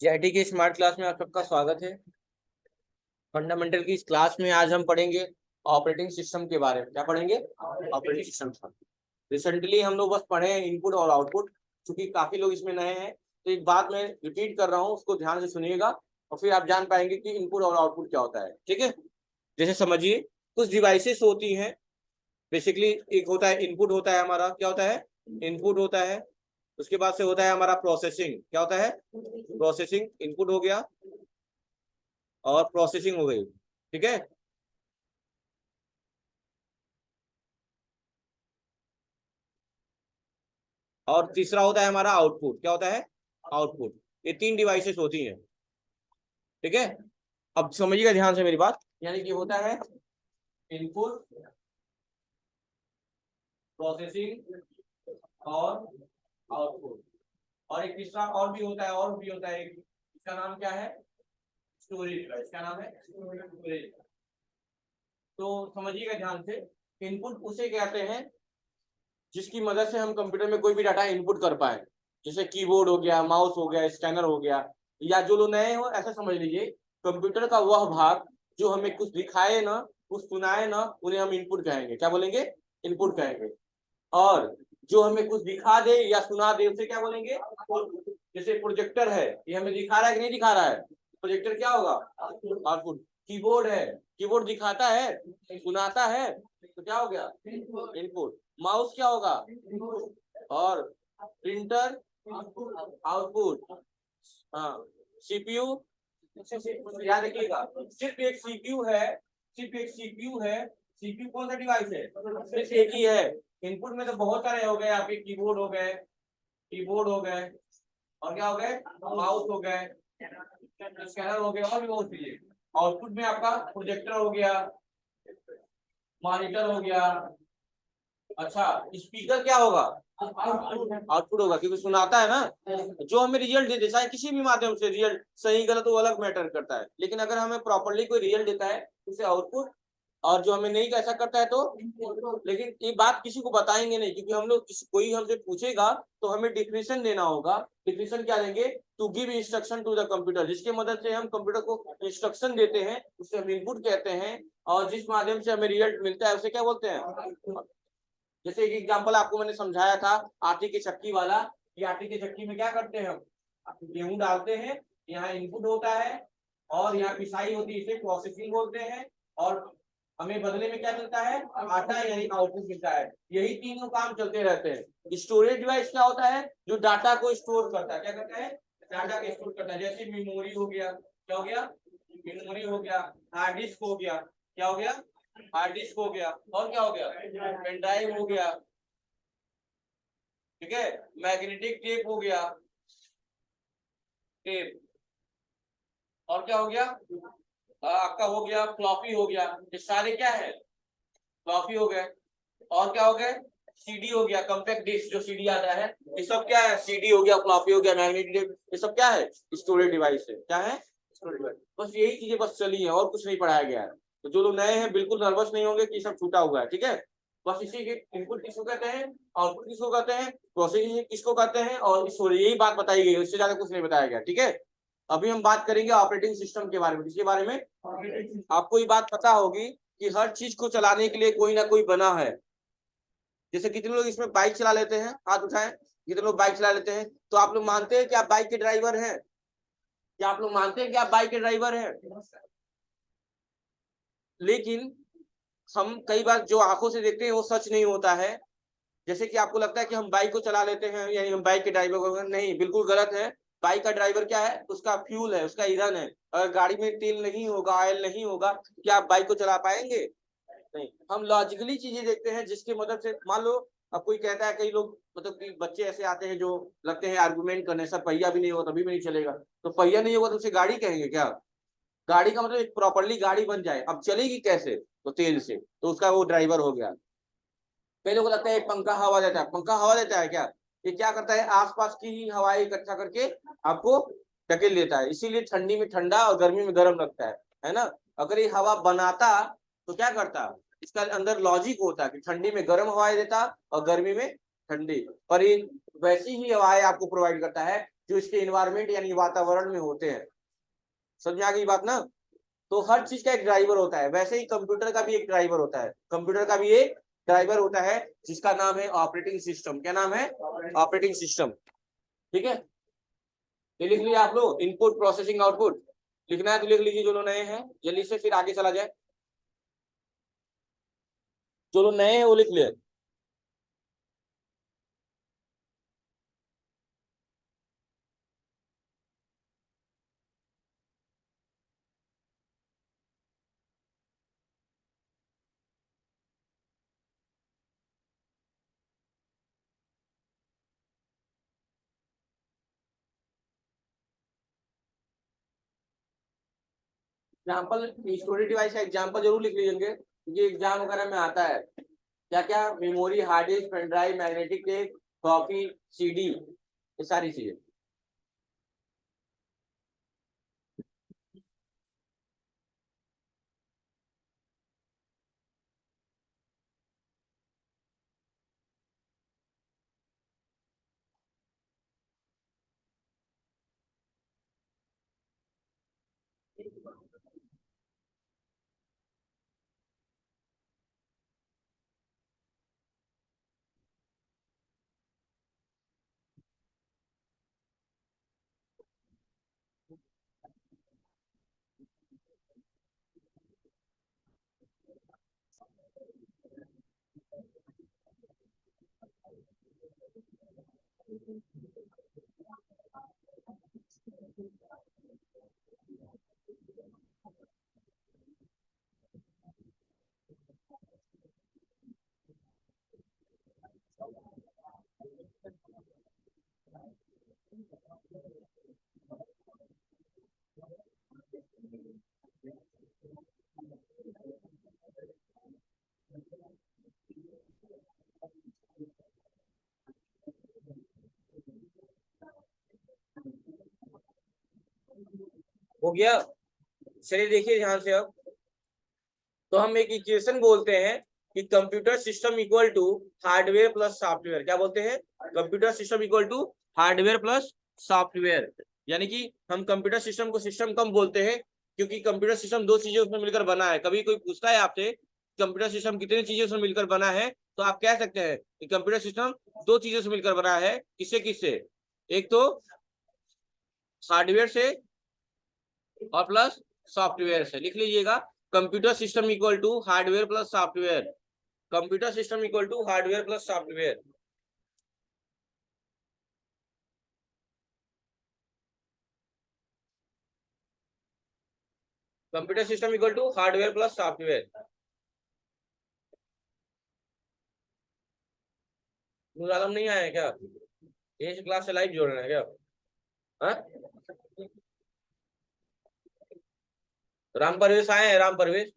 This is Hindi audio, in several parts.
जीआईटी की स्मार्ट क्लास में आप सबका स्वागत है। फंडामेंटल की इस क्लास में आज हम पढ़ेंगे ऑपरेटिंग सिस्टम के बारे में। क्या पढ़ेंगे? Operating system. रिसेंटली हम लोग बस पढ़े हैं इनपुट और आउटपुट। क्योंकि काफी लोग इसमें नए हैं तो एक बात मैं रिपीट कर रहा हूँ, उसको ध्यान से सुनिएगा और फिर आप जान पाएंगे कि इनपुट और आउटपुट क्या होता है। ठीक है, जैसे समझिए कुछ डिवाइसेस होती हैं। बेसिकली एक होता है इनपुट, होता है हमारा, क्या होता है? इनपुट होता है। उसके बाद से होता है हमारा प्रोसेसिंग। क्या होता है? प्रोसेसिंग। इनपुट हो गया और प्रोसेसिंग हो गई। ठीक है, और तीसरा होता है हमारा आउटपुट। क्या होता है? आउटपुट। ये तीन डिवाइसेस होती हैं। ठीक है, अब समझिएगा ध्यान से मेरी बात। यानी कि होता है इनपुट, प्रोसेसिंग और आउटपुट। और एक तीसरा और भी होता है, एक, इसका नाम क्या है? Storage device. क्या नाम है? स्टोरेज। तो समझिएगा ध्यान से, इनपुट उसे कहते हैं जिसकी मदद से हम कंप्यूटर में कोई भी डाटा इनपुट कर पाए। जैसे कीबोर्ड हो गया, माउस हो गया, स्कैनर हो गया। या जो लोग नए हो ऐसा समझ लीजिए, कंप्यूटर का वह भाग जो हमें कुछ दिखाए ना, कुछ सुनाए ना, उन्हें हम इनपुट कहेंगे। क्या बोलेंगे? इनपुट कहेंगे। और जो हमें कुछ दिखा दे या सुना दे उसे क्या बोलेंगे? जैसे प्रोजेक्टर है, ये हमें दिखा रहा है कि नहीं दिखा रहा है? प्रोजेक्टर क्या होगा? आउटपुट। कीबोर्ड है, कीबोर्ड दिखाता है, सुनाता है, तो क्या हो गया? इनपुट। माउस क्या होगा? और प्रिंटर आउटपुट। हाँ, सीपीयू, याद रखिएगा, सिर्फ एक सीपीयू है, सीपीयू कौन सा डिवाइस है? सिर्फ एक ही है। इनपुट में तो बहुत सारे हो गए आपके, कीबोर्ड हो गए, और क्या हो गए? माउस हो गए, स्कैनर हो गया, और भी बहुत चीजें। आउटपुट में आपका प्रोजेक्टर हो गया, मॉनिटर हो गया। अच्छा, स्पीकर क्या होगा? आउटपुट होगा, क्योंकि सुनाता है ना, जो हमें रिजल्ट दे देता है किसी भी माध्यम से। रिजल्ट सही गलत वो अलग मैटर करता है, लेकिन अगर हमें प्रॉपरली कोई रिजल्ट देता है उसे आउटपुट। और जो हमें नहीं ऐसा करता है तो, लेकिन ये बात किसी को बताएंगे नहीं, क्योंकि हम लोग कोई हमसे पूछेगा तो हमें डिफिनेशन देना होगा। डिफिनेशन क्या देंगे? To give instruction to the computer, जिसके मदद से हम कंप्यूटर को इंस्ट्रक्शन देते हैं, उसे हम इनपुट कहते हैं। और जिस माध्यम से हमें रिजल्ट मिलता है उसे क्या बोलते हैं? जैसे एक एग्जांपल आपको मैंने समझाया था, आटे की चक्की वाला। कि आटे की चक्की में क्या करते हैं हम? गेहूं डालते हैं, यहाँ इनपुट होता है और यहाँ पिसाई होती है, इसे प्रोसेसिंग बोलते हैं। और हमें बदले में क्या मिलता है? आटा, यानी आउटपुट मिलता है। यही तीनों काम चलते रहते हैं। स्टोरेज डिवाइस क्या होता है? जो डाटा को स्टोर करता है। क्या करता है? डाटा को स्टोर करता है। जैसे मेमोरी हो गया, क्या हो गया? मेमोरी हो गया, हार्ड डिस्क हो गया, क्या हो गया? हार्ड डिस्क हो गया, और क्या हो गया? पेन ड्राइव हो गया। ठीक है, मैग्नेटिक टेप हो गया, टेप। और क्या हो गया? आपका हो गया फ्लॉपी हो गया। ये सारे क्या है? फ्लॉपी हो गए। और क्या हो गए? सीडी हो गया, कॉम्पैक्ट डिस्क जो सीडी आता है। ये सब क्या है? सीडी हो गया, फ्लॉपी हो गया, मैग्नेटिक टेप, ये सब क्या है? स्टोरेज डिवाइस है। क्या है? Storage device. बस यही चीजें बस चली है, और कुछ नहीं पढ़ाया गया है। तो जो लोग नए हैं बिल्कुल नर्वस नहीं होंगे कि सब छूटा हुआ है। ठीक है, बस इसी के इनपुट किसको कहते हैं, आउटपुट किसको कहते हैं, प्रोसेसिंग किसको कहते हैं, और स्टोरेज, यही बात बताई गई है, इससे ज्यादा कुछ नहीं बताया गया। ठीक है, अभी हम बात करेंगे ऑपरेटिंग सिस्टम के बारे में। इसके बारे में आपको ये बात पता होगी कि हर चीज को चलाने के लिए कोई ना कोई बना है। जैसे कितने लोग इसमें बाइक चला लेते हैं, हाथ उठाएं। कितने लोग बाइक चला लेते हैं? तो आप लोग मानते हैं कि आप बाइक के ड्राइवर हैं? क्या आप लोग मानते हैं कि आप बाइक के ड्राइवर हैं? लेकिन हम कई बार जो आंखों से देखते हैं वो सच नहीं होता है। जैसे कि आपको लगता है कि हम बाइक को चला लेते हैं, यानी हम बाइक के ड्राइवर को, नहीं, बिल्कुल गलत है। बाइक का ड्राइवर क्या है? उसका फ्यूल है, उसका ईंधन है। अगर गाड़ी में तेल नहीं होगा, ऑयल नहीं होगा, क्या आप बाइक को चला पाएंगे? नहीं। हम लॉजिकली चीजें देखते हैं जिसकी मदद से, मान लो अब कोई कहता है, कई लोग मतलब कि बच्चे ऐसे आते हैं जो लगते हैं आर्गुमेंट करने, सर पहिया भी नहीं होगा तभी भी नहीं चलेगा। तो पहिया नहीं होगा तो उसे गाड़ी कहेंगे क्या? गाड़ी का मतलब एक प्रॉपरली गाड़ी बन जाए, अब चलेगी कैसे? तो तेल से, तो उसका वो ड्राइवर हो गया। कई लोगों को लगता है पंखा हवा देता है। पंखा हवा देता है क्या? ये क्या करता है? आसपास की ही हवाएं इकट्ठा करके आपको ढकेल देता है, इसीलिए ठंडी में ठंडा और गर्मी में गर्म लगता है ना? अगर ये हवा बनाता तो क्या करता? इसका अंदर लॉजिक होता कि ठंडी में गर्म हवाएं देता और गर्मी में ठंडी। पर ये वैसी ही हवाएं आपको प्रोवाइड करता है जो इसके इन्वायरमेंट यानी वातावरण में होते हैं। समझ आ गई बात ना। तो हर चीज का एक ड्राइवर होता है, वैसे ही कंप्यूटर का भी एक ड्राइवर होता है, कंप्यूटर का भी एक ड्राइवर होता है जिसका नाम है ऑपरेटिंग सिस्टम। क्या नाम है? Operating system. ठीक है, ये लिख लिया आप लोग, इनपुट प्रोसेसिंग आउटपुट। लिखना है तो लिख लीजिए जो लोग नए हैं जल्दी से, फिर आगे चला जाए। जो लोग नए हैं वो लिख ले। एग्जाम्पल, स्टोरेज डिवाइस का एग्जाम्पल जरूर लिख लीजिए, क्योंकि एग्जाम वगैरह में आता है। क्या क्या? Memory, hard disk, pen drive, magnetic tape, copy, CD, ये सारी चीजें। हो गया? चलिए देखिए ध्यान से अब। तो हम एक इक्वेशन बोलते हैं कि computer system equal to hardware plus software. क्या बोलते हैं? Computer system equal to hardware plus software. यानी कि हम कंप्यूटर सिस्टम को सिस्टम कम बोलते हैं, क्योंकि कंप्यूटर सिस्टम दो चीजों से मिलकर बना है। कभी कोई पूछता है आपसे कंप्यूटर सिस्टम कितनी चीजों से मिलकर बना है, तो आप कह सकते हैं कि कंप्यूटर सिस्टम दो चीजों से मिलकर बना है। किससे किससे? एक तो हार्डवेयर से और प्लस सॉफ्टवेयर से। लिख लीजिएगा, computer system equal to hardware plus software. Computer system equal to hardware plus software. Computer system equal to hardware plus software. Noor Alam नहीं आए क्या? ये क्लास से लाइव जोड़ रहे हैं क्या? हाँ? राम परवेश आए हैं? राम परवेश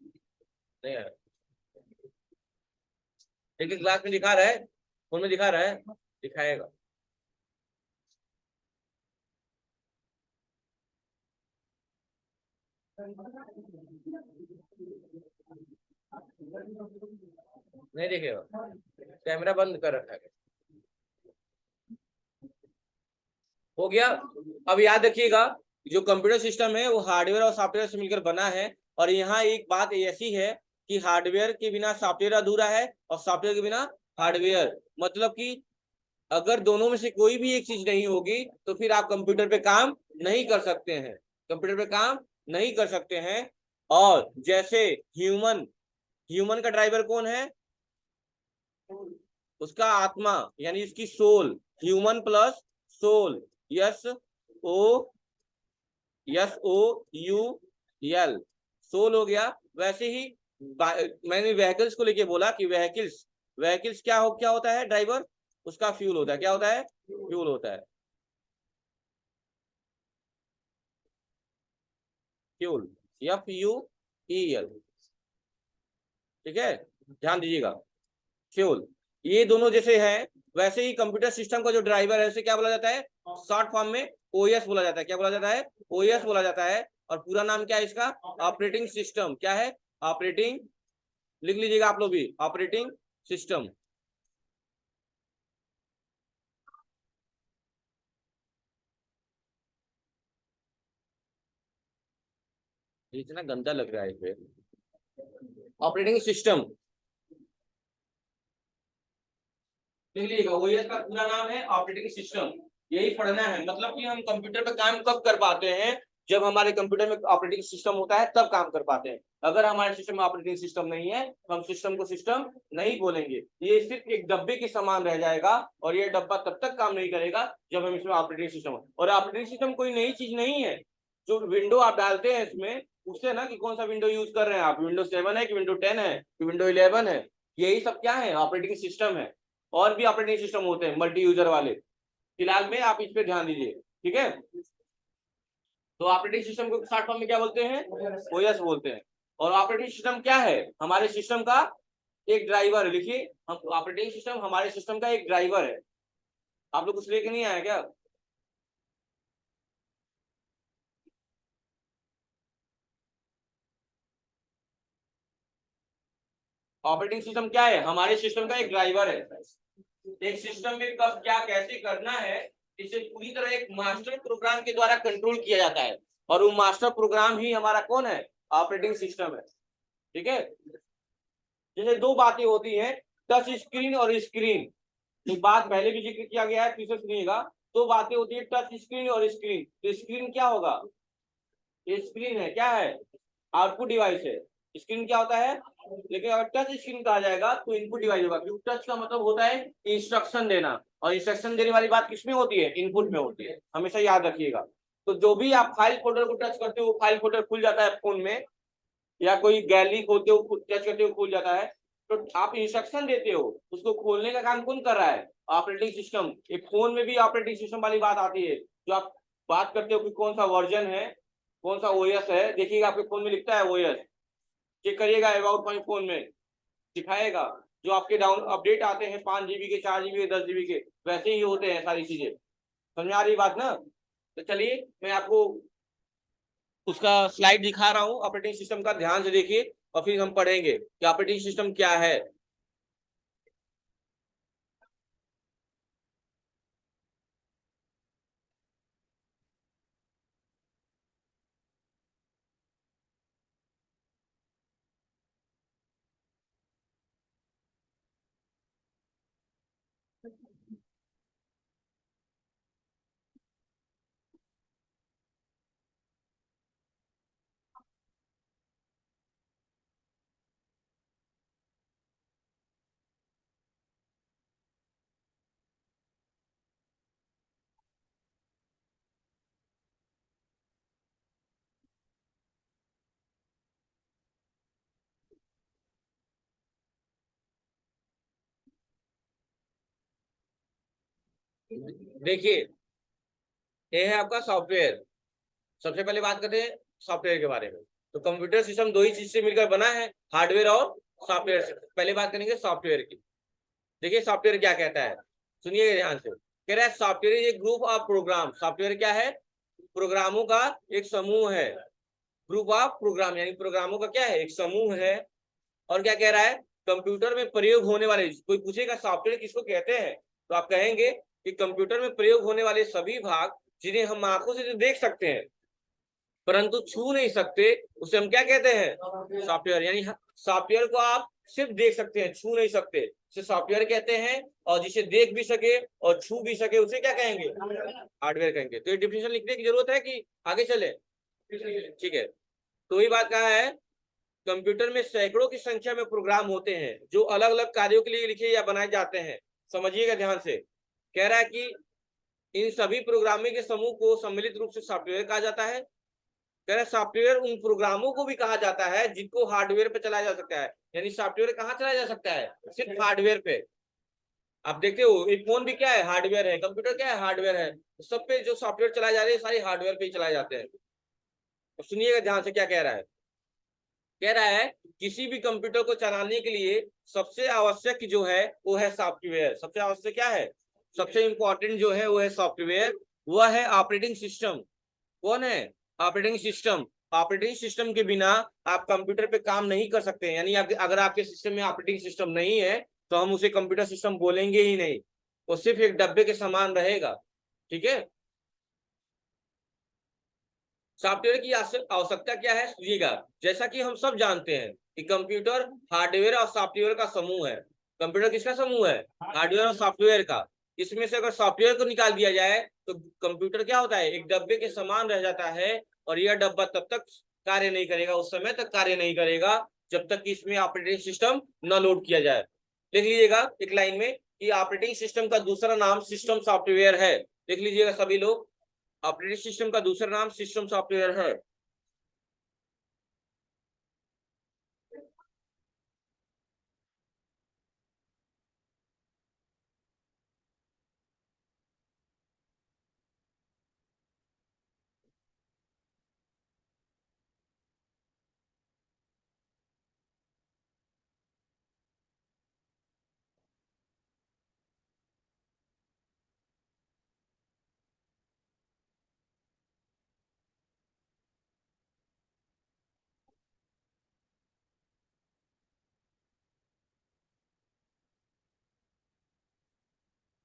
नहीं आए, लेकिन क्लास में दिखा रहा है, फोन में दिखा रहा है, दिखाएगा। नहीं देखेगा, कैमरा बंद कर रखा है। हो गया? अब याद रखिएगा, जो कंप्यूटर सिस्टम है वो हार्डवेयर और सॉफ्टवेयर से मिलकर बना है। और यहाँ एक बात ऐसी है कि हार्डवेयर के बिना सॉफ्टवेयर अधूरा है और सॉफ्टवेयर के बिना हार्डवेयर। मतलब कि अगर दोनों में से कोई भी एक चीज नहीं होगी तो फिर आप कंप्यूटर पे काम नहीं कर सकते हैं, कंप्यूटर पे काम नहीं कर सकते हैं। और जैसे ह्यूमन, ह्यूमन का ड्राइवर कौन है? उसका आत्मा, यानी उसकी soul. Human plus soul, S O, S O U L, soul हो गया। वैसे ही मैंने व्हीकल्स को लेके बोला कि व्हीकल्स, व्हीकल्स क्या होता है? ड्राइवर, उसका फ्यूल होता है। क्या होता है? फ्यूल होता है, fuel, F you E L. ठीक है, ध्यान दीजिएगा, फ्यूल। ये दोनों जैसे हैं, वैसे ही कंप्यूटर सिस्टम का जो ड्राइवर है उसे क्या बोला जाता है? शॉर्ट फॉर्म में ओएस बोला जाता है। क्या बोला जाता है? ओएस बोला जाता है। और पूरा नाम क्या है इसका? Operating system. क्या है? ऑपरेटिंग। लिख लीजिएगा आप लोग भी, ऑपरेटिंग सिस्टम। इतना गंदा लग रहा है इस पे। ऑपरेटिंग सिस्टम लिख लीजिएगा, ओएस का पूरा नाम है ऑपरेटिंग सिस्टम। यही पढ़ना है, मतलब कि हम कंप्यूटर पे काम कब कर पाते हैं, जब हमारे कंप्यूटर में ऑपरेटिंग सिस्टम होता है तब काम कर पाते हैं। अगर हमारे सिस्टम में ऑपरेटिंग सिस्टम नहीं है तो हम सिस्टम को सिस्टम नहीं बोलेंगे, ये सिर्फ एक डब्बे के समान रह जाएगा, और ये डब्बा तब तक काम नहीं करेगा जब हम इसमें ऑपरेटिंग सिस्टम हो। और ऑपरेटिंग सिस्टम कोई नई चीज नहीं है, जो विंडो आप डालते हैं इसमें, उससे ना कि कौन सा विंडो यूज कर रहे हैं आप, विंडो 7 है कि विंडो 10 है कि विंडो 11 है, यही सब क्या है, ऑपरेटिंग सिस्टम है। और भी ऑपरेटिंग सिस्टम होते हैं मल्टी यूजर वाले, फिलहाल में आप इस पे ध्यान दीजिए, ठीक है। तो ऑपरेटिंग सिस्टम को शॉर्ट फॉर्म में क्या बोलते हैं, ओएस बोलते हैं। और ऑपरेटिंग सिस्टम क्या है, हमारे सिस्टम का एक ड्राइवर है। लिखिए, हम ऑपरेटिंग सिस्टम हमारे सिस्टम का एक ड्राइवर है। आप लोग कुछ लेके नहीं आए क्या? ऑपरेटिंग सिस्टम क्या है, हमारे सिस्टम का एक ड्राइवर है। एक सिस्टम में कब क्या कैसे करना है, इसे पूरी तरह एक मास्टर प्रोग्राम के द्वारा कंट्रोल किया जाता है, और वो मास्टर प्रोग्राम ही हमारा कौन है, ऑपरेटिंग सिस्टम है, ठीक है। जैसे दो बातें होती हैं, टच स्क्रीन और स्क्रीन। एक बात पहले भी जिक्र किया गया है, फिर से सुनिएगा। दो बातें होती है, टच स्क्रीन और स्क्रीन। तो स्क्रीन क्या होगा, ये स्क्रीन है, क्या है, आउटपुट डिवाइस है। स्क्रीन क्या होता है, लेकिन अगर टच स्क्रीन कहा जाएगा तो इनपुट डिवाइस होगा, क्योंकि टच का मतलब होता है इंस्ट्रक्शन देना, और इंस्ट्रक्शन देने वाली बात किसमें होती है, इनपुट में होती है, हमेशा याद रखिएगा। तो जो भी आप फाइल फोल्डर को टच करते हो, वो फाइल फोल्डर खुल जाता है फोन में, या कोई गैलरी खोलते हो, टच करते हो खुल जाता है। तो आप इंस्ट्रक्शन देते हो, उसको खोलने का काम कौन कर रहा है, ऑपरेटिंग सिस्टम। एक फोन में भी ऑपरेटिंग सिस्टम वाली बात आती है, जो आप बात करते हो कि कौन सा वर्जन है, कौन सा ओएस है। देखिएगा आपके फोन में लिखता है ओएस, चेक करिएगा अबाउट माई फोन में दिखाएगा। जो आपके डाउन अपडेट आते हैं 5 GB के, 4 GB के, 10 GB के, वैसे ही होते हैं सारी चीजें। समझ में आ रही बात ना? तो चलिए मैं आपको उसका स्लाइड दिखा रहा हूँ ऑपरेटिंग सिस्टम का, ध्यान से देखिए, और फिर हम पढ़ेंगे कि ऑपरेटिंग सिस्टम क्या है। देखिए, ये है आपका सॉफ्टवेयर। सबसे पहले बात करते हैं सॉफ्टवेयर के बारे में। तो कंप्यूटर सिस्टम दो ही चीज से मिलकर बना है, हार्डवेयर और सॉफ्टवेयर से। पहले बात करेंगे सॉफ्टवेयर की। देखिए सॉफ्टवेयर क्या कहता है, सुनिए ध्यान से। कह रहा है software is a group of program. Software क्या है, प्रोग्रामों का एक समूह है। ग्रुप ऑफ प्रोग्राम यानी प्रोग्रामों का क्या है, एक समूह है। और क्या कह रहा है, कंप्यूटर में प्रयोग होने वाले, कोई पूछेगा सॉफ्टवेयर किसको कहते हैं, तो आप कहेंगे कि कंप्यूटर में प्रयोग होने वाले सभी भाग जिन्हें हम आंखों से देख सकते हैं परंतु छू नहीं सकते, उसे हम क्या कहते हैं, सॉफ्टवेयर। यानी सॉफ्टवेयर को आप सिर्फ देख सकते हैं, छू नहीं सकते, उसे सॉफ्टवेयर कहते हैं। और जिसे देख भी सके और छू भी सके उसे क्या कहेंगे, हार्डवेयर कहेंगे। तो ये डिफिनेशन लिखने की जरूरत है कि आगे चले, ठीक है। तो ये बात कहा है, कंप्यूटर में सैकड़ों की संख्या में प्रोग्राम होते हैं जो अलग अलग कार्यों के लिए लिखे या बनाए जाते हैं। समझिएगा ध्यान से। कह रहा है कि इन सभी प्रोग्रामिंग के समूह को सम्मिलित रूप से सॉफ्टवेयर कहा जाता है। कह रहे सॉफ्टवेयर उन प्रोग्रामों को भी कहा जाता है जिनको हार्डवेयर पे चलाया जा सकता है। यानी सॉफ्टवेयर कहाँ चलाया जा सकता है, सिर्फ हार्डवेयर पे। आप देखते हो एक फोन भी क्या है, हार्डवेयर है, कंप्यूटर क्या है, हार्डवेयर है। तो सब पे जो सॉफ्टवेयर चलाए जा रहे हैं सारे हार्डवेयर पे ही चलाए जाते हैं। तो सुनिएगा ध्यान से क्या कह रहा है। कह रहा है किसी भी कंप्यूटर को चलाने के लिए सबसे आवश्यक जो है वो है सॉफ्टवेयर। सबसे आवश्यक क्या है, सबसे इंपॉर्टेंट जो है वो है सॉफ्टवेयर, वह है ऑपरेटिंग सिस्टम। कौन है, ऑपरेटिंग सिस्टम। ऑपरेटिंग सिस्टम के बिना आप कंप्यूटर पे काम नहीं कर सकते। यानी अगर आपके सिस्टम में ऑपरेटिंग सिस्टम नहीं है तो हम उसे कंप्यूटर सिस्टम बोलेंगे ही नहीं, वो सिर्फ एक डब्बे के समान रहेगा, ठीक है। सॉफ्टवेयर की आवश्यकता क्या है सुनिएगा। जैसा कि हम सब जानते हैं कि कंप्यूटर हार्डवेयर और सॉफ्टवेयर का समूह है। कंप्यूटर किसका समूह है? हार्डवेयर और सॉफ्टवेयर का। इसमें से अगर सॉफ्टवेयर को निकाल दिया जाए तो कंप्यूटर क्या होता है? एक डब्बे के समान रह जाता है, और यह डब्बा तब तक कार्य नहीं करेगा, उस समय तक कार्य नहीं करेगा जब तक कि इसमें ऑपरेटिंग सिस्टम न लोड किया जाए। देख लीजिएगा एक लाइन में कि ऑपरेटिंग सिस्टम का दूसरा नाम सिस्टम सॉफ्टवेयर है। देख लीजिएगा सभी लोग, ऑपरेटिंग सिस्टम का दूसरा नाम सिस्टम सॉफ्टवेयर है।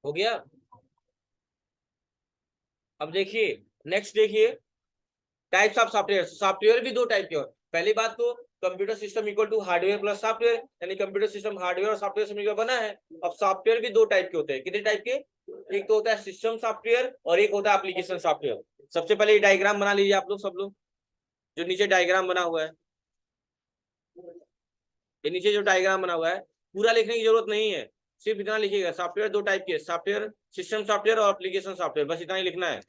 हो गया। अब देखिए नेक्स्ट देखिए, टाइप्स ऑफ सॉफ्टवेयर। सॉफ्टवेयर भी दो टाइप के होते हैं। पहली बात तो computer system equal to hardware plus software, यानी कंप्यूटर सिस्टम हार्डवेयर और सॉफ्टवेयर से मिलकर बना है। अब सॉफ्टवेयर भी दो टाइप के होते हैं। कितने टाइप के? एक तो होता है सिस्टम सॉफ्टवेयर और एक होता है एप्लीकेशन सॉफ्टवेयर। सबसे पहले ये डायग्राम बना लीजिए आप लोग, सब लोग, जो नीचे डायग्राम बना हुआ है, ये नीचे जो डायग्राम बना हुआ है पूरा लिखने की जरूरत नहीं है, सिर्फ इतना लिखिएगा। सॉफ्टवेयर दो टाइप के, सॉफ्टवेयर सिस्टम सॉफ्टवेयर और एप्लीकेशन सॉफ्टवेयर, बस इतना ही लिखना है।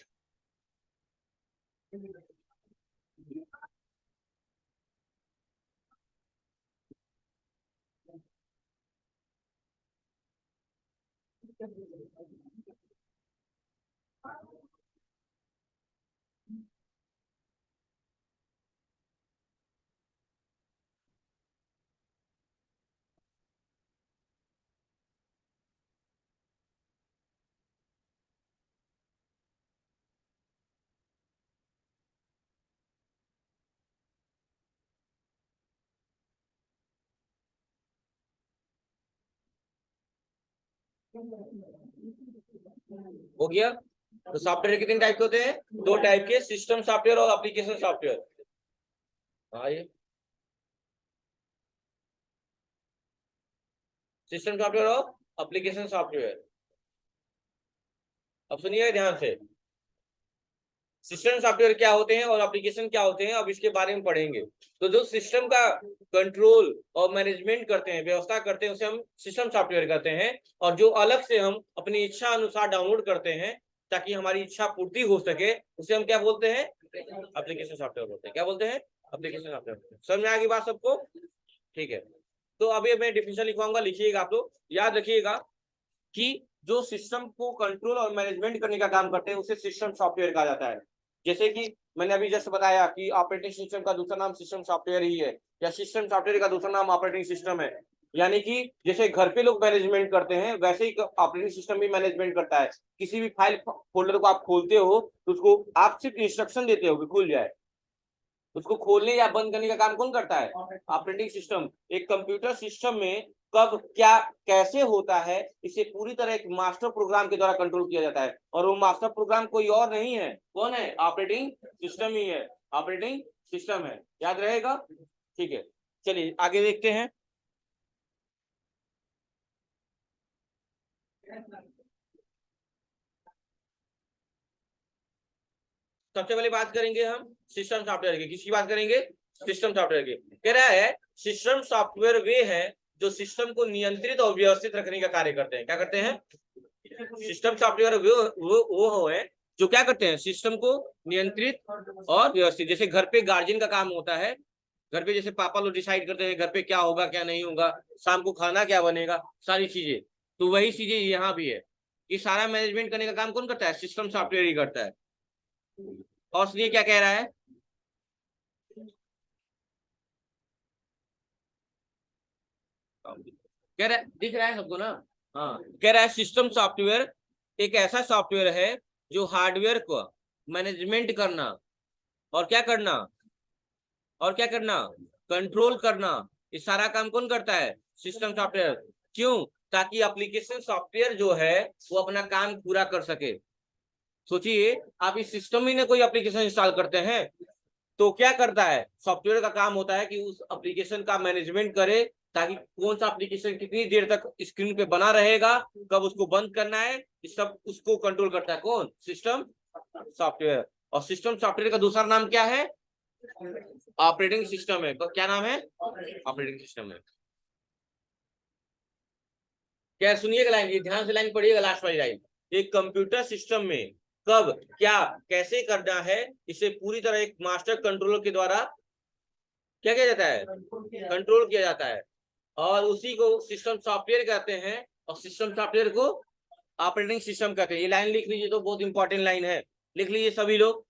हो गया। तो सॉफ्टवेयर कितने टाइप के होते हैं? दो टाइप के, सिस्टम सॉफ्टवेयर और एप्लीकेशन सॉफ्टवेयर। हाँ, ये सिस्टम सॉफ्टवेयर और एप्लीकेशन सॉफ्टवेयर। अब सुनिए ध्यान से, सिस्टम सॉफ्टवेयर क्या होते हैं और एप्लीकेशन क्या होते हैं, अब इसके बारे में पढ़ेंगे। तो जो सिस्टम का कंट्रोल और मैनेजमेंट करते हैं, व्यवस्था करते हैं, उसे हम सिस्टम सॉफ्टवेयर कहते हैं। और जो अलग से हम अपनी इच्छा अनुसार डाउनलोड करते हैं ताकि हमारी इच्छा पूर्ति हो सके, उसे हम क्या बोलते हैं? एप्लीकेशन सॉफ्टवेयर बोलते हैं। क्या बोलते हैं? Application software. समझ में आ गई बात सबको? ठीक है। तो अभी मैं डिफिनेशन लिखवाऊंगा, लिखिएगा आप लोग, याद रखिएगा कि जो सिस्टम को कंट्रोल और मैनेजमेंट करने का काम करते हैं उसे सिस्टम सॉफ्टवेयर कहा जाता है। जैसे कि मैंने अभी जस्ट बताया कि ऑपरेटिंग सिस्टम का दूसरा नाम सिस्टम सॉफ्टवेयर ही है, या सिस्टम सॉफ्टवेयर का दूसरा नाम ऑपरेटिंग सिस्टम है। यानी कि जैसे घर पे लोग मैनेजमेंट करते हैं वैसे ही ऑपरेटिंग सिस्टम भी मैनेजमेंट करता है। किसी भी फाइल फोल्डर को आप खोलते हो तो उसको आप सिर्फ इंस्ट्रक्शन देते हो कि खुल जाए, उसको खोलने या बंद करने का काम कौन करता है? Operating system. एक कंप्यूटर सिस्टम में कब क्या कैसे होता है, इसे पूरी तरह एक मास्टर प्रोग्राम के द्वारा कंट्रोल किया जाता है, और वो मास्टर प्रोग्राम कोई और नहीं है, कौन है? ऑपरेटिंग सिस्टम ही है, ऑपरेटिंग सिस्टम है। याद रहेगा? ठीक है, चलिए आगे देखते हैं। सबसे पहले बात करेंगे हम सिस्टम सॉफ्टवेयर की। किसकी बात करेंगे? सिस्टम सॉफ्टवेयर की। कह रहा है सिस्टम सॉफ्टवेयर वे है जो सिस्टम को नियंत्रित और व्यवस्थित रखने का कार्य करते हैं। क्या करते हैं? सिस्टम सॉफ्टवेयर वो है जो क्या करते हैं? सिस्टम को नियंत्रित और व्यवस्थित। जैसे घर पे गार्जियन का काम होता है, घर पे जैसे पापा लोग डिसाइड करते हैं घर पे क्या होगा क्या नहीं होगा, शाम को खाना क्या बनेगा, सारी चीजें, तो वही चीजें यहाँ भी है। ये सारा मैनेजमेंट करने का काम कौन करता है? सिस्टम सॉफ्टवेयर ही करता है। और सुनिए क्या कह रहा है। कह रहा है, दिख रहा है सबको ना? हाँ, कह रहा है सिस्टम सॉफ्टवेयर एक ऐसा सॉफ्टवेयर है जो हार्डवेयर को मैनेजमेंट करना और क्या करना, और क्या करना, कंट्रोल करना, ये सारा काम कौन करता है? System software. क्यों? ताकि एप्लीकेशन सॉफ्टवेयर जो है वो अपना काम पूरा कर सके। सोचिए, आप इस सिस्टम में ना कोई एप्लीकेशन इंस्टॉल करते हैं तो क्या करता है, सॉफ्टवेयर का काम होता है कि उस एप्लीकेशन का मैनेजमेंट करे, ताकि कौन सा एप्लीकेशन कितनी देर तक स्क्रीन पे बना रहेगा, कब उसको बंद करना है, इस सब उसको कंट्रोल करता है कौन, सिस्टम सॉफ्टवेयर। और सिस्टम सॉफ्टवेयर का दूसरा नाम क्या है, ऑपरेटिंग सिस्टम है। तो क्या नाम है, ऑपरेटिंग सिस्टम है। क्या सुनिएगा लाइन, ये ध्यान से लाइन पढ़िएगा, लास्ट वाली लाइन। एक कंप्यूटर सिस्टम में कब क्या कैसे करना है, इसे पूरी तरह एक मास्टर कंट्रोलर के द्वारा क्या किया जाता है, कंट्रोल किया जाता है, और उसी को सिस्टम सॉफ्टवेयर कहते हैं, और सिस्टम सॉफ्टवेयर को ऑपरेटिंग सिस्टम कहते हैं। ये लाइन लिख लीजिए, तो बहुत इंपॉर्टेंट लाइन है, लिख लीजिए सभी लोग।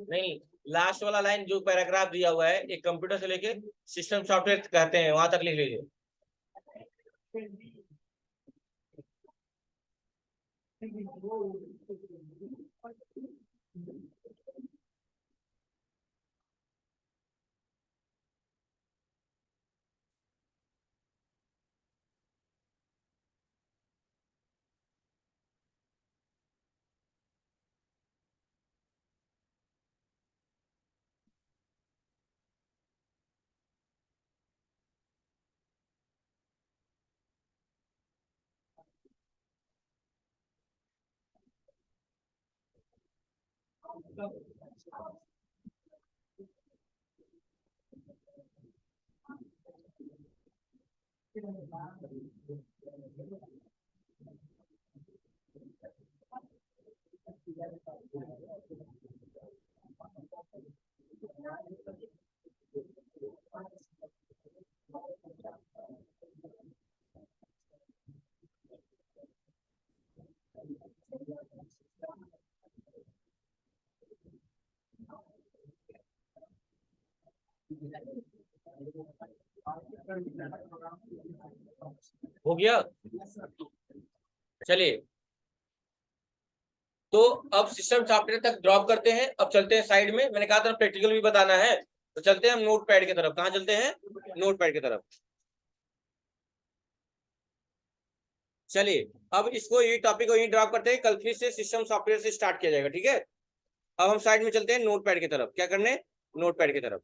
नहीं, लास्ट वाला लाइन जो पैराग्राफ दिया हुआ है, एक कंप्यूटर से लेके सिस्टम सॉफ्टवेयर कहते हैं, वहां तक लिख लीजिए। हो गया, चलिए। तो अब सिस्टम सॉफ्टवेयर तक ड्रॉप करते हैं, अब चलते हैं साइड में, मैंने कहा था प्रैक्टिकल भी बताना है, तो चलते हैं हम नोट पैड की तरफ। कहाँ चलते हैं, नोट पैड की तरफ। चलिए, अब इसको ये टॉपिक को यही ड्रॉप करते हैं, कल फिर से सिस्टम सॉफ्टवेयर से स्टार्ट किया जाएगा, ठीक है। अब हम साइड में चलते हैं नोट पैड की तरफ। क्या करने, नोट पैड की तरफ।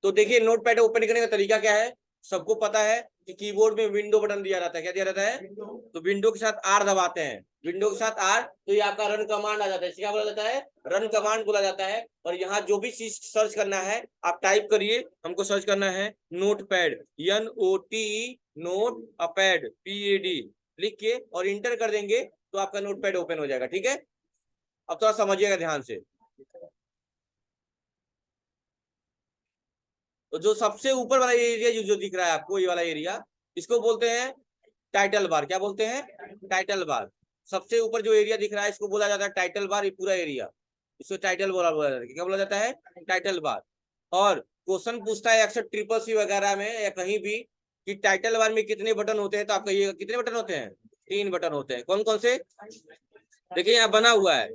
तो देखिए, नोट पैड ओपन करने का तरीका क्या है, सबको पता है कि कीबोर्ड में विंडो बटन दिया रहता है। क्या दिया रहता है, तो विंडो के साथ आर दबाते हैं, विंडो के साथ आर, तो ये आपका रन कमांड आ जाता है। क्या बोला जाता है, रन कमांड बोला जाता है। और यहाँ जो भी चीज सर्च करना है आप टाइप करिए, हमको सर्च करना है note pad, NOT, note pad, PAD लिख के और इंटर कर देंगे, तो आपका नोट पैड ओपन हो जाएगा, ठीक है। अब थोड़ा समझिएगा ध्यान से। तो जो सबसे ऊपर वाला एरिया जो दिख रहा है आपको, ये वाला एरिया, इसको बोलते हैं टाइटल बार। क्या बोलते हैं, टाइटल बार। सबसे ऊपर जो एरिया दिख रहा है इसको बोला जाता है टाइटल बार, ये पूरा एरिया, इसको टाइटल बोला जाता है। क्या बोला जाता है, टाइटल बार। और क्वेश्चन पूछता है अक्सर ट्रिपल सी वगैरह में या कहीं भी कि टाइटल बार में कितने बटन होते हैं, तो आप कहिएगा कितने बटन होते हैं? 3 बटन होते हैं। कौन कौन से? देखिए यहाँ बना हुआ है,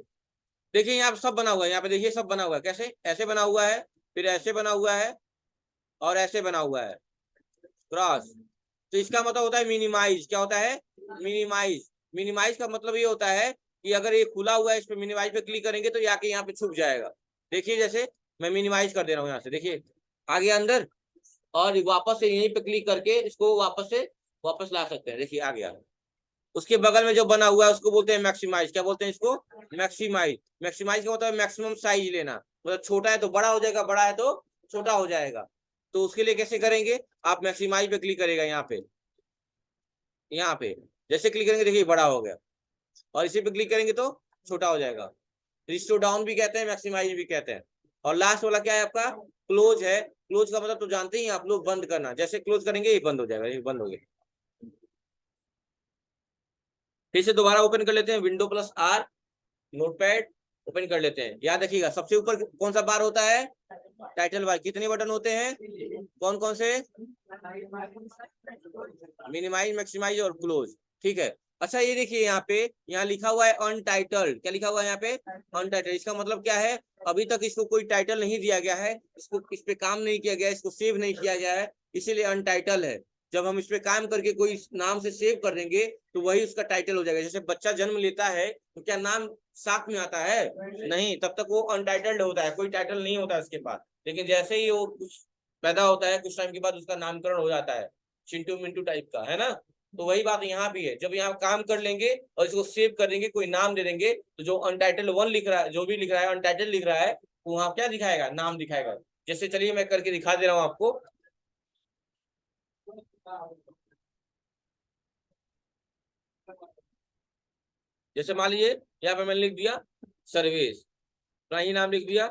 देखिए यहाँ सब बना हुआ है, यहाँ पे देखिए सब बना हुआ है। कैसे? ऐसे बना हुआ है, फिर ऐसे बना हुआ है, और ऐसे बना हुआ है क्रॉस। तो इसका मतलब होता है मिनिमाइज। क्या होता है? मिनिमाइज। मिनिमाइज का मतलब ये होता है कि अगर ये खुला हुआ है, इस पे मिनिमाइज पे क्लिक करेंगे तो आके यहाँ पे छुप जाएगा। देखिए जैसे मैं मिनिमाइज कर दे रहा हूँ यहाँ से, देखिए आ गया अंदर, और वापस से यहीं पे क्लिक करके इसको वापस से वापस ला सकते हैं। देखिए आ गया। उसके बगल में जो बना हुआ है उसको बोलते हैं मैक्सिमाइज। क्या बोलते हैं इसको? मैक्सिमाइज। मैक्सिमाइज का मतलब मैक्सिमम साइज लेना, मतलब छोटा है तो बड़ा हो जाएगा, बड़ा है तो छोटा हो जाएगा। तो उसके लिए कैसे करेंगे? आप मैक्सिमाइज पे क्लिक करेगा, यहाँ पे, यहाँ पे जैसे क्लिक करेंगे देखिए बड़ा हो गया, और इसी पे क्लिक करेंगे तो छोटा हो जाएगा। रिस्टोर डाउन भी कहते हैं, मैक्सिमाइज भी कहते हैं। और लास्ट वाला क्या है आपका? क्लोज है। क्लोज का मतलब तो जानते ही आप लोग, बंद करना। जैसे क्लोज करेंगे ये बंद हो जाएगा, ये बंद हो गया। फिर से दोबारा ओपन कर लेते हैं, window plus R, notepad open कर लेते हैं। याद रखिएगा सबसे ऊपर कौन सा बार होता है? Title bar. कितने बटन होते हैं? कौन कौन से? मिनिमाइज, मैक्सिमाइज और क्लोज। ठीक है। अच्छा ये देखिए यहाँ पे, यहाँ लिखा हुआ है अनटाइटल्ड। क्या लिखा हुआ है यहाँ पे? अनटाइटल्ड। इसका मतलब क्या है? अभी तक इसको कोई टाइटल नहीं दिया गया है, इसको इस पे काम नहीं किया गया है, इसको सेव नहीं किया गया है, इसीलिए अनटाइटल है। जब हम इस पे काम करके कोई नाम से सेव कर देंगे तो वही उसका टाइटल हो जाएगा। जैसे बच्चा जन्म लेता है तो क्या नाम साथ में आता है? नहीं, तब तक वो अनटाइटल्ड होता है, कोई टाइटल नहीं होता उसके पास। लेकिन जैसे ही वो कुछ पैदा होता है, कुछ टाइम के बाद उसका नामकरण हो जाता है, चिंटू मिंटू टाइप का, है ना? तो वही बात यहाँ भी है। जब यहाँ काम कर लेंगे और इसको सेव कर देंगे, कोई नाम दे देंगे, तो जो अनटाइटल 1 लिख रहा है, जो भी लिख रहा है अनटाइटल लिख रहा है, तो वहां क्या दिखाएगा? नाम दिखाएगा। जैसे चलिए मैं करके दिखा दे रहा हूँ आपको। जैसे मान लीजिए यहाँ पे मैंने लिख दिया सर्विस, अपना ही नाम लिख दिया,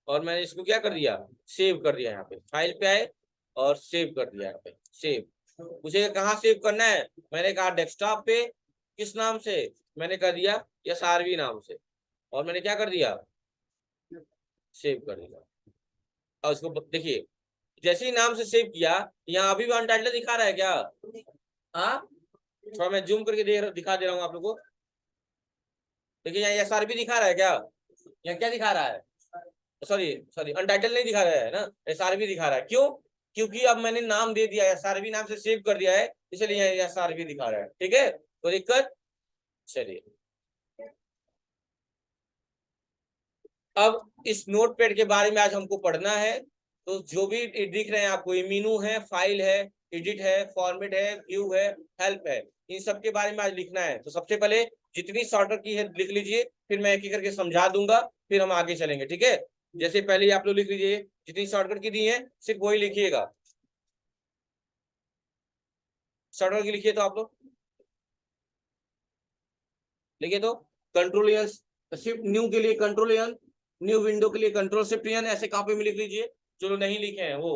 और मैंने इसको क्या कर दिया? सेव कर दिया। यहाँ पे फाइल पे आए और सेव कर दिया। यहाँ पे सेव। पूछेगा कहाँ सेव करना है? मैंने कहा डेस्कटॉप पे। किस नाम से? मैंने कर दिया SRV नाम से, और मैंने क्या कर दिया? सेव कर दिया। और उसको देखिए, जैसे ही नाम से सेव किया, यहाँ अभी भी अनटाइटल दिखा रहा है क्या? हाँ, थोड़ा मैं जूम करके दिखा दे रहा हूँ आप लोग को। देखिए यहाँ SRV दिखा रहा है क्या? यहाँ क्या दिखा रहा है? सॉरी सॉरी, अनटाइटल नहीं दिखा रहा है ना, SRV दिखा रहा है। क्यों? क्योंकि अब मैंने नाम दे दिया है, SRV नाम से सेव कर दिया है, इसलिए यहाँ SRV दिखा रहा है। ठीक है, कोई दिक्कत? चलिए, अब इस नोटपैड के बारे में आज हमको पढ़ना है। तो जो भी दिख रहे हैं आपको, ये मीनू है, फाइल है, एडिट है, फॉर्मेट है, व्यू है, हेल्प है, इन सब के बारे में आज लिखना है। तो सबसे पहले जितनी शॉर्टकट की है लिख लीजिए, फिर मैं एक एक करके समझा दूंगा, फिर हम आगे चलेंगे। ठीक है, जैसे पहले ही आप लोग लिख लीजिए, जितनी शॉर्टकट की दी है सिर्फ वही लिखिएगा। शॉर्टकट की लिखिए तो आप लोग लिखिए तो कंट्रोल एन, शिफ्ट न्यू के लिए कंट्रोल एन, न्यू विंडो के लिए कंट्रोल शिफ्ट एन, ऐसे कॉपी में लिख लीजिए। जो लोग नहीं लिखे हैं वो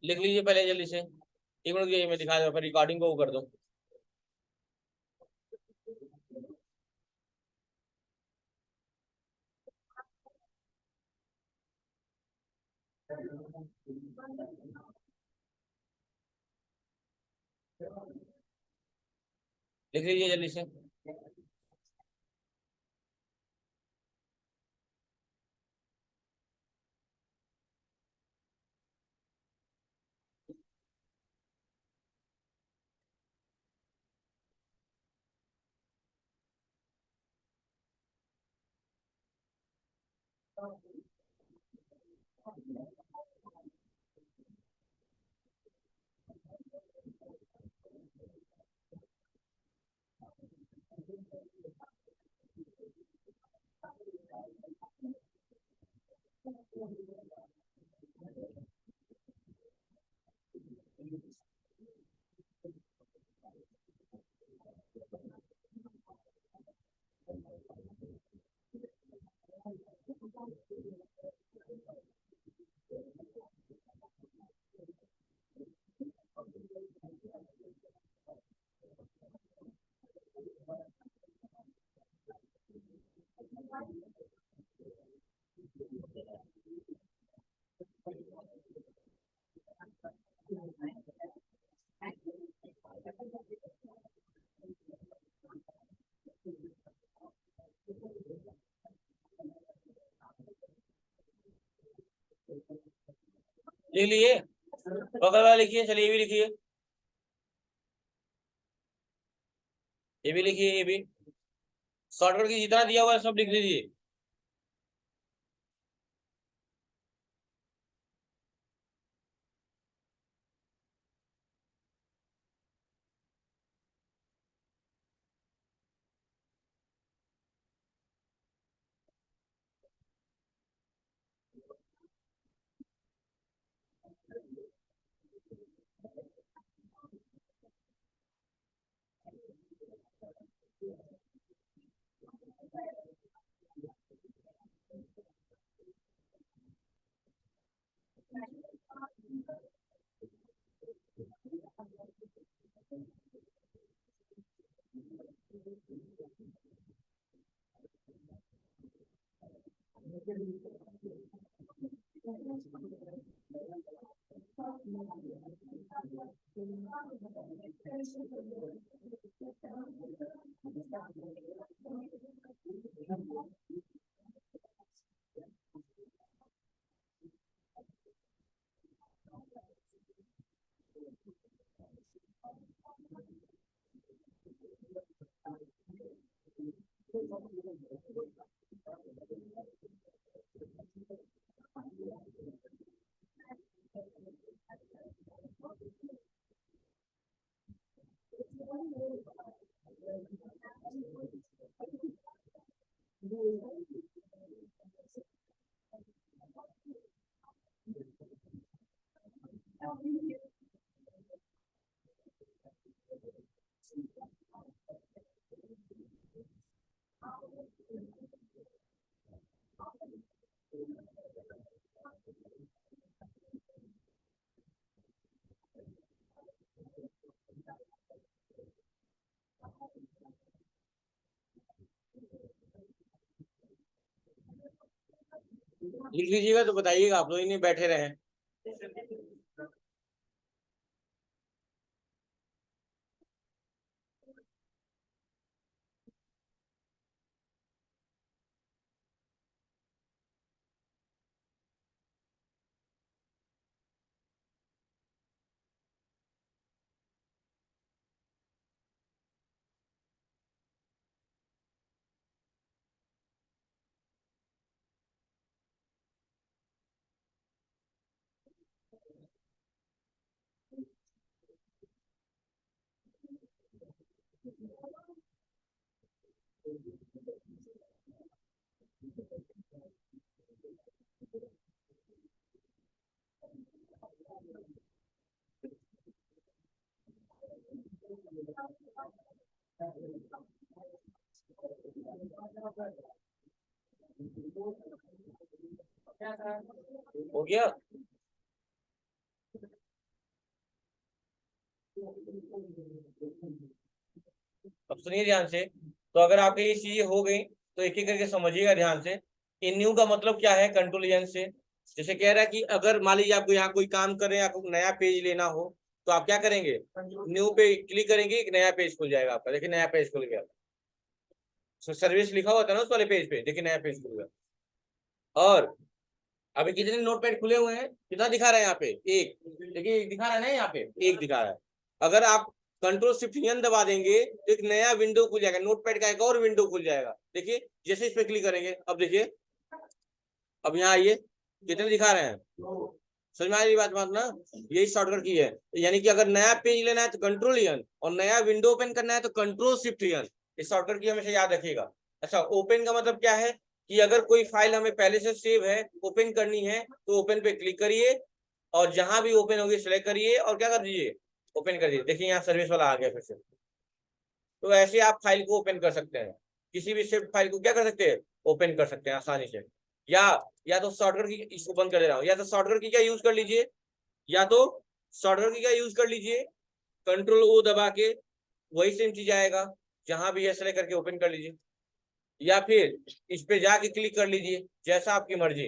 लिख लीजिए पहले जल्दी से। एक मिनट ये मैं दिखा दूँ, रिकॉर्डिंग को वो कर दूँ। लिख लीजिए जल्दी से। लिख लिए, बगल वाला लिखिए, चलिए ये भी लिखिए, ये भी लिखिए, ये भी शॉर्टकट की जितना दिया हुआ है सब लिख लीजिए। लिख लीजिएगा तो बताइएगा, आप लोग नहीं बैठे रहे। हो गया। अब सुनिए ध्यान से, तो अगर आपके ये चीजें हो गई तो एक एक करके समझिएगा ध्यान से। इन न्यू का मतलब क्या है, कंट्रोल एन से। जैसे कह रहा है कि अगर मान लीजिए आपको यहाँ कोई काम कर रहे हैं, आपको नया पेज लेना हो, तो आप क्या करेंगे, न्यू पे क्लिक करेंगे, एक नया पेज खुल जाएगा आपका। देखिए नया पेज खुल गया, सर्विस लिखा हुआ था ना उस वाले पेज पे, देखिए नया पेज खुल गया। और अभी कितने नोटपैड खुले हुए हैं, कितना दिखा रहा है यहाँ पे, एक। देखिए दिखा रहा है ना, यहाँ पे एक दिखा रहा है। अगर आप कंट्रोल शिफ्ट एन दबा देंगे तो एक नया विंडो खुल जाएगा, नोटपैड का एक और विंडो खुल जाएगा। देखिए जैसे इस पे क्लिक करेंगे, अब देखिए अब यहाँ आइए, कितने दिखा रहे हैं, समझ में आ रही बात ना, यही शॉर्टकट की है। यानी कि अगर नया पेज लेना है तो कंट्रोल एन, और नया विंडो ओपन करना है तो कंट्रोल शिफ्ट एन। इस शॉर्टकट की हमेशा याद रखिएगा। अच्छा, ओपन का मतलब क्या है कि अगर कोई फाइल हमें पहले से सेव है, ओपन करनी है, तो ओपन पे क्लिक करिए और जहां भी ओपन होगी सेलेक्ट करिए और क्या कर दीजिए, ओपन कर दीजिए। देखिए यहाँ सर्विस वाला आ गया फिर से। तो ऐसे आप फाइल को ओपन कर सकते हैं, किसी भी शेप फाइल को क्या कर सकते हैं, ओपन कर सकते हैं आसानी से। या या तो शॉर्टकट की, इसको बंद कर दे रहा हूँ, या तो शॉर्टकट की क्या यूज कर लीजिए, या तो शॉर्टकट की क्या यूज कर लीजिए, कंट्रोल ओ दबा के वही सेम चीज आएगा, जहां भी है सेलेक्ट करके ओपन कर लीजिए, या फिर इस पे जाके क्लिक कर लीजिए, जैसा आपकी मर्जी।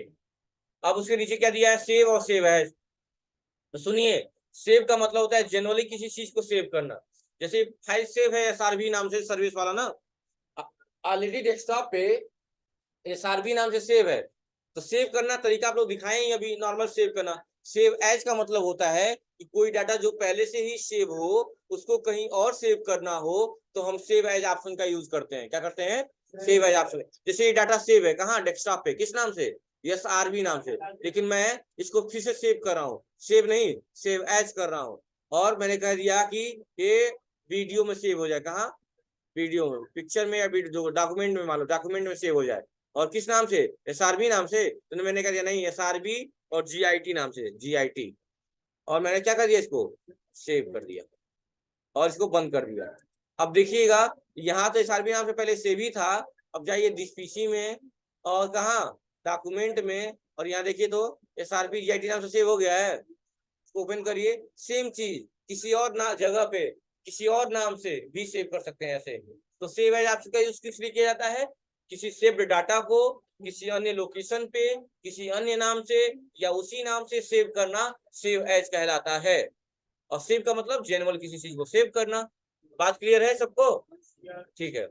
अब उसके नीचे क्या दिया है, सेव और सेव है। तो सुनिए, सेव का मतलब होता है जनरली किसी चीज को सेव करना। जैसे फाइल सेव है एसआरबी नाम से, सर्विस वाला ना, ऑलरेडी डेस्कटॉप पे एसआरबी नाम से सेव है। तो सेव करना तरीका आप लोग दिखाए ही अभी, नॉर्मल सेव करना। सेव एज का मतलब होता है कि कोई डाटा जो पहले से ही सेव हो उसको कहीं और सेव करना हो, तो हम सेव एज ऑप्शन का यूज करते हैं। क्या करते हैं, सेव एज ऑप्शन। जैसे ये डाटा सेव है कहाँ, डेस्कटॉप पे, किस नाम से, एसआरबी नाम से, लेकिन मैं इसको फिर से सेव कर रहा हूँ, सेव नहीं सेव एज कर रहा हूँ। और मैंने कह दिया कि ये वीडियो में सेव हो जाए, कहाँ, वीडियो में, पिक्चर में, या वीडियो डॉक्यूमेंट में, मान लो डॉक्यूमेंट में सेव हो जाए। और किस नाम से, एसआरबी नाम से। तो मैंने कह दिया नहीं, एसआरबी और जीआईटी नाम से, जीआईटी। और मैंने क्या कर दिया, इसको सेव कर दिया और इसको बंद कर दिया। अब देखिएगा, यहाँ तो एसआरबी नाम से पहले सेव ही था। अब जाइए दिस पीसी में, और कहा, डॉक्यूमेंट में, और यहाँ देखिए तो एसआरबी जीआईटी नाम से सेव हो गया है। ओपन करिए, सेम चीज किसी और ना जगह पे किसी और नाम से भी सेव कर सकते हैं ऐसे। तो सेव एज आपका यूज किस लिए किया जाता है, किसी सेव्ड डाटा को किसी अन्य लोकेशन पे किसी अन्य नाम से या उसी नाम से सेव करना सेव एज कहलाता है। और सेव का मतलब जेनुअल किसी चीज को सेव करना। बात क्लियर है सबको, ठीक है।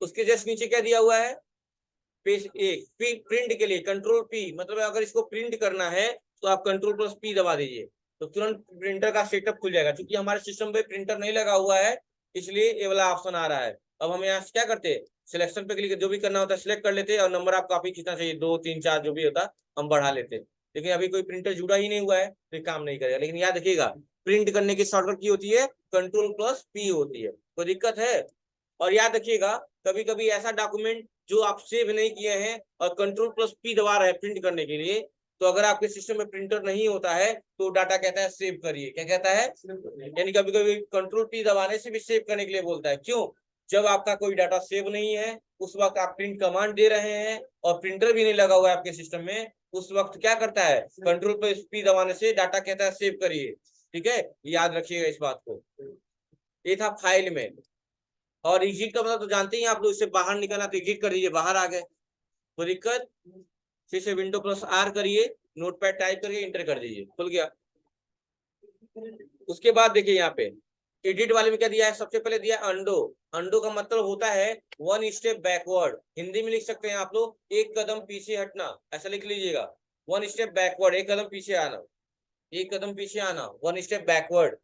उसके जस्ट नीचे क्या दिया हुआ है, पेज एक, प्रिंट के लिए कंट्रोल पी, मतलब अगर इसको प्रिंट करना है तो आप कंट्रोल प्लस पी दबा दीजिए, तो तुरंत प्रिंटर का सेटअप खुल जाएगा। क्योंकि हमारे सिस्टम पे प्रिंटर नहीं लगा हुआ है, इसलिए ये वाला ऑप्शन आ रहा है। अब हम यहाँ से क्या करते हैं, सिलेक्शन पे क्लिक, जो भी करना होता है सिलेक्ट कर लेते हैं, और नंबर आप काफी कितना चाहिए, 2 3 4 जो भी होता हम बढ़ा लेते हैं। लेकिन अभी कोई प्रिंटर जुड़ा ही नहीं हुआ है तो काम नहीं करेगा। लेकिन याद रखिएगा, प्रिंट करने की शॉर्टकट की होती है कंट्रोल प्लस पी होती है। कोई दिक्कत है। और याद रखिएगा, कभी कभी ऐसा डॉक्यूमेंट जो आप सेव नहीं किए हैं और कंट्रोल प्लस पी दबा रहे हैं प्रिंट करने के लिए, तो अगर आपके सिस्टम में प्रिंटर नहीं होता है तो डाटा कहता है सेव करिए। क्या कहता है, यानी कभी कभी कंट्रोल पी दबाने से भी सेव करने के लिए बोलता है। क्यों, जब आपका कोई डाटा सेव नहीं है, उस वक्त आप प्रिंट कमांड दे रहे हैं और प्रिंटर भी नहीं लगा हुआ है आपके सिस्टम में, उस वक्त क्या करता है, कंट्रोल प्लस पी दबाने से डाटा कहता है सेव करिए। ठीक है, याद रखिएगा इस बात को। ये था फाइल में। और एग्जिट का मतलब तो जानते ही आप लोग, इससे बाहर निकलना तो एग्जिट कर दीजिए, बाहर आ गए, कोई दिक्कत। फिर से विंडो प्लस आर करिए, नोटपैड टाइप करके इंटर कर दीजिए, खुल गया। उसके बाद देखिए यहाँ पे एडिट वाले में क्या दिया है, सबसे पहले दिया अंडो। अंडो का मतलब होता है वन स्टेप बैकवर्ड, हिंदी में लिख सकते हैं आप लोग एक कदम पीछे हटना, ऐसा लिख लीजिएगा। वन स्टेप बैकवर्ड, एक कदम पीछे आना, एक कदम पीछे आना, one step backward.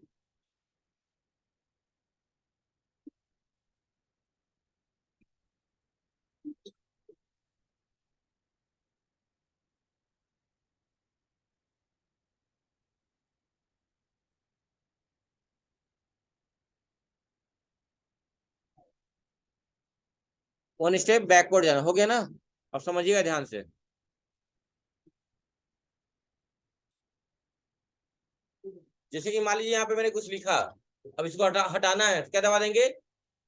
One step backward जाना, हो गया ना। अब समझिएगा ध्यान से। जैसे कि मान लीजिए यहाँ पे मैंने कुछ लिखा, अब इसको हटाना है, क्या दबा देंगे,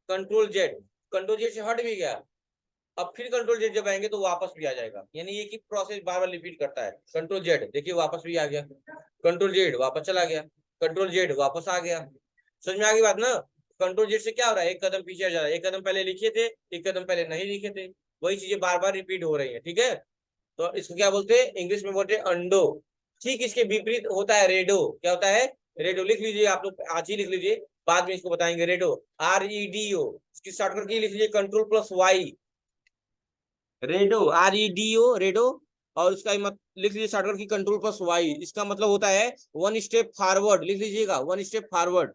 कंट्रोल जेड। कंट्रोल जेड से हट भी गया, अब फिर कंट्रोल जेड जब आएंगे तो वापस भी आ जाएगा। यानी ये की प्रोसेस बार बार रिपीट करता है। कंट्रोल जेड देखिए वापस भी आ गया, कंट्रोल जेड वापस चला गया, कंट्रोल जेड वापस आ गया। समझ में आ गई बात ना। कंट्रोल जेड से क्या हो रहा है, एक कदम पीछे जा रहा है, एक कदम पहले लिखे थे, एक कदम पहले नहीं लिखे थे, वही चीजें बार बार रिपीट हो रही है। ठीक है, तो इसको क्या बोलते हैं, इंग्लिश में बोलते हैं अंडो। ठीक इसके विपरीत होता है रेडो। क्या होता है, रेडो, लिख लीजिए आप लोग, आज ही लिख लीजिए, बाद में इसको बताएंगे। रेडो, REDO, इसकी शॉर्टकट की लिख लीजिए control plus Y, redo, REDO, redo. और उसका मत लिख लीजिए शॉर्टकट की कंट्रोल प्लस वाई, इसका मतलब होता है वन स्टेप फॉरवर्ड, लिख लीजिएगा वन स्टेप फॉरवर्ड।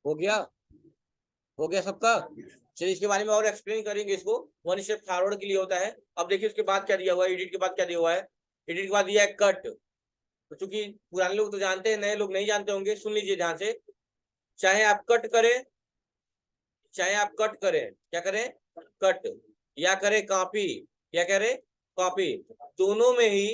हो गया, हो गया सबका। चलिए इसके बारे में और एक्सप्लेन करेंगे इसको। वन स्टेप फॉरवर्ड के लिए होता है। अब देखिए उसके बाद क्या दिया हुआ है, एडिट के बाद क्या दिया हुआ है। एडिट के बाद दिया है कट। तो चूंकि पुराने लोग तो जानते हैं, नए लोग नहीं जानते होंगे, सुन लीजिए ध्यान से। चाहे आप कट करें, चाहे आप कट करें, क्या करें, कट, या करें कॉपी, क्या करें, कॉपी, दोनों में ही,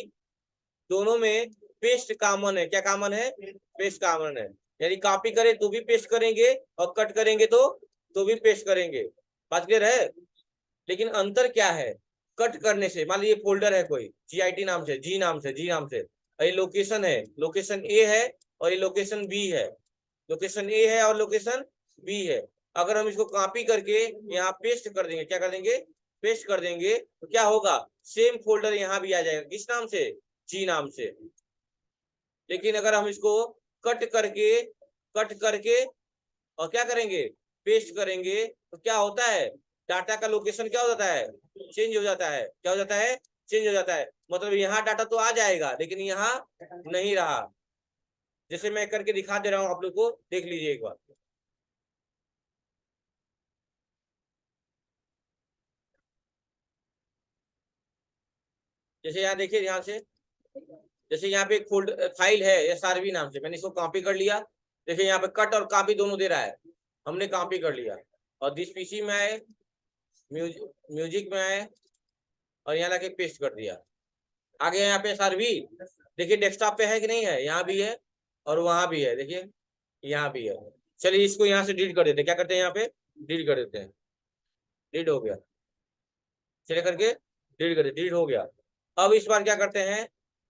दोनों में पेस्ट कॉमन है। क्या कॉमन है, पेस्ट कॉमन है। यानी कॉपी करें तो भी पेस्ट करेंगे, और कट करेंगे तो भी पेस्ट करेंगे। बात क्लियर है। लेकिन अंतर क्या है, कट करने से, मान लीजिए फोल्डर है कोई GIT नाम से, जी नाम से, और ये लोकेशन है, लोकेशन ए है, और ये लोकेशन बी है, लोकेशन ए है और लोकेशन बी है। अगर हम इसको कॉपी करके यहाँ पेस्ट कर देंगे, क्या कर देंगे, पेस्ट कर देंगे, तो क्या होगा, सेम फोल्डर यहाँ भी आ जाएगा, किस नाम से, जी नाम से। लेकिन अगर हम इसको कट करके, कट करके और क्या करेंगे, पेस्ट करेंगे, तो क्या होता है, डाटा का लोकेशन क्या हो जाता है, चेंज हो जाता है। क्या हो जाता है, चेंज हो जाता है। मतलब यहाँ डाटा तो आ जाएगा लेकिन यहाँ नहीं रहा। जैसे मैं करके दिखा दे रहा हूँ आप लोग को, देख लीजिए एक बार। जैसे यहाँ देखिए ध्यान से, जैसे यहाँ पे एक फोल्ड फाइल है SRV नाम से, मैंने इसको कॉपी कर लिया। देखिए यहाँ पे कट और कॉपी दोनों दे रहा है, हमने कॉपी कर लिया, और दिस PC में आए, म्यूजिक में आए, और यहाँ लाके पेस्ट कर दिया। आगे यहाँ पे SRV, देखिए डेस्कटॉप पे है कि नहीं है, यहाँ भी है और वहां भी है, देखिए यहाँ भी है। चलिए इसको यहाँ से डिलीट कर देते हैं, क्या करते हैं, यहाँ पे डिलीट कर देते हैं। डिलीट हो गया, चलिए करके डिलीट कर देते, डिलीट हो गया। अब इस बार क्या करते हैं,